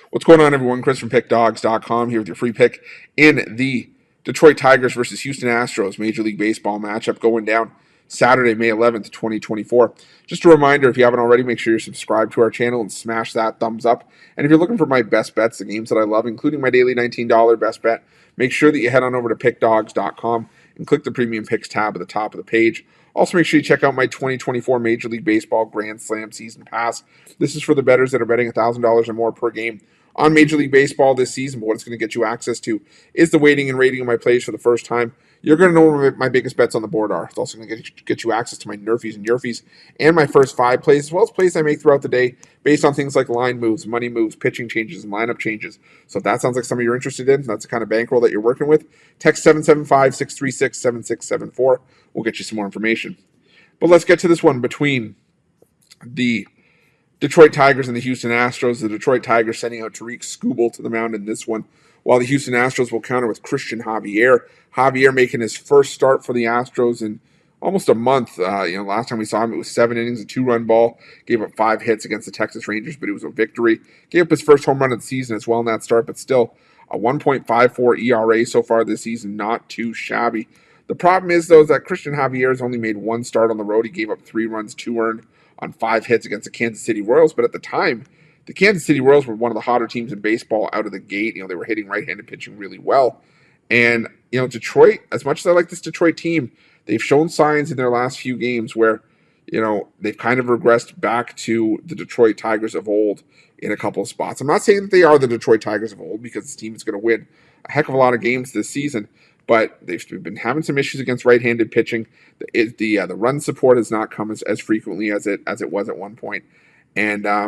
What's going on, everyone? Chris from Pickdawgz.com here with your free pick in the Detroit Tigers versus Houston Astros Major League Baseball matchup going down Saturday, May 11th, 2024. Just a reminder, if you haven't already, make sure you're subscribed to our channel and smash that thumbs up. And if you're looking for my best bets, the games that I love, including my daily $19 best bet, make sure that you head on over to Pickdawgz.com and click the Premium Picks tab at the top of the page. Also, make sure you check out my 2024 Major League Baseball Grand Slam Season Pass. This is for the bettors that are betting $1,000 or more per game on Major League Baseball this season, but what it's going to get you access to is the weighting and rating of my plays for the first time. You're going to know where my biggest bets on the board are. It's also going to get you access to my nerfies and yerfies and my first 5 plays, as well as plays I make throughout the day based on things like line moves, money moves, pitching changes, and lineup changes. So if that sounds like something you're interested in, that's the kind of bankroll that you're working with, text 775-636-7674. We'll get you some more information. But let's get to this one between the Detroit Tigers and the Houston Astros. The Detroit Tigers sending out Tarik Skubal to the mound in this one, while the Houston Astros will counter with Christian Javier. Javier making his first start for the Astros in almost a month. Last time we saw him, it was 7 innings, a 2-run ball. Gave up 5 hits against the Texas Rangers, but it was a victory. Gave up his first home run of the season as well in that start, but still a 1.54 ERA so far this season. Not too shabby. The problem is, though, is that Christian Javier has only made 1 start on the road. He gave up 3 runs, 2 earned on 5 hits against the Kansas City Royals. But at the time, the Kansas City Royals were one of the hotter teams in baseball out of the gate. They were hitting right-handed pitching really well. And, Detroit, as much as I like this Detroit team, they've shown signs in their last few games where, they've kind of regressed back to the Detroit Tigers of old in a couple of spots. I'm not saying that they are the Detroit Tigers of old, because this team is going to win a heck of a lot of games this season. But they've been having some issues against right-handed pitching. The run support has not come as frequently as it was at one point. And I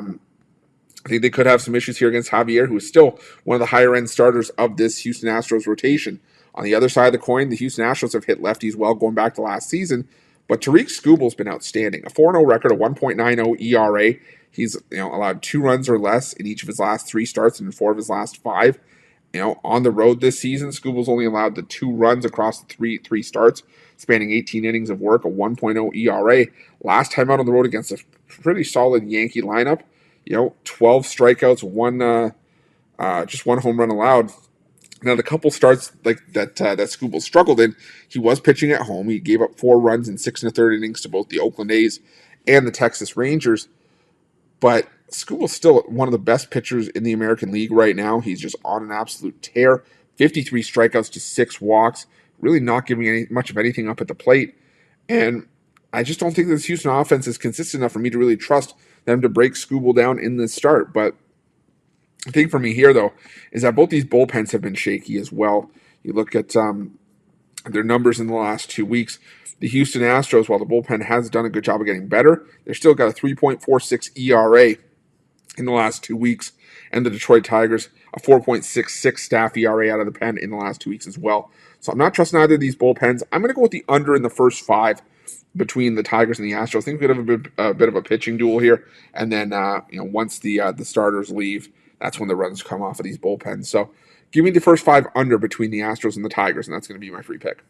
think they could have some issues here against Javier, who is still one of the higher-end starters of this Houston Astros rotation. On the other side of the coin, the Houston Astros have hit lefties well going back to last season. But Tarik Skubal's been outstanding. A 4-0 record, a 1.90 ERA. He's allowed 2 runs or less in each of his last 3 starts and in 4 of his last 5. On the road this season, Skubal's only allowed the 2 runs across the three starts, spanning 18 innings of work, a 1.0 ERA. Last time out on the road against a pretty solid Yankee lineup, 12 strikeouts, just 1 home run allowed. Now, the couple starts like that Skubal struggled in, he was pitching at home. He gave up 4 runs in 6 1/3 innings to both the Oakland A's and the Texas Rangers. But Skubal's still one of the best pitchers in the American League right now. He's just on an absolute tear. 53 strikeouts to 6 walks. Really not giving much of anything up at the plate. And I just don't think this Houston offense is consistent enough for me to really trust them to break Skubal down in this start. But the thing for me here, though, is that both these bullpens have been shaky as well. You look at their numbers in the last 2 weeks. The Houston Astros, while the bullpen has done a good job of getting better, they've still got a 3.46 ERA in the last 2 weeks. And the Detroit Tigers, a 4.66 staff ERA out of the pen in the last 2 weeks as well. So I'm not trusting either of these bullpens. I'm going to go with the under in the first 5 between the Tigers and the Astros. I think we could have a bit of a pitching duel here. And then, once the starters leave, that's when the runs come off of these bullpens. So give me the first 5 under between the Astros and the Tigers, and that's going to be my free pick.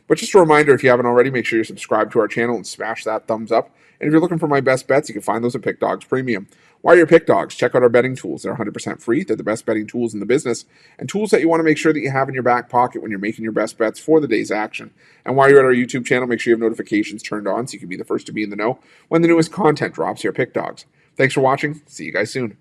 But just a reminder, if you haven't already, make sure you're subscribed to our channel and smash that thumbs up. And if you're looking for my best bets, you can find those at Pick Dawgz Premium. While you're Pick Dawgz, check out our betting tools. They're 100% free. They're the best betting tools in the business, and tools that you want to make sure that you have in your back pocket when you're making your best bets for the day's action. And while you're at our YouTube channel, make sure you have notifications turned on so you can be the first to be in the know when the newest content drops here at Pick Dawgz. Thanks for watching. See you guys soon.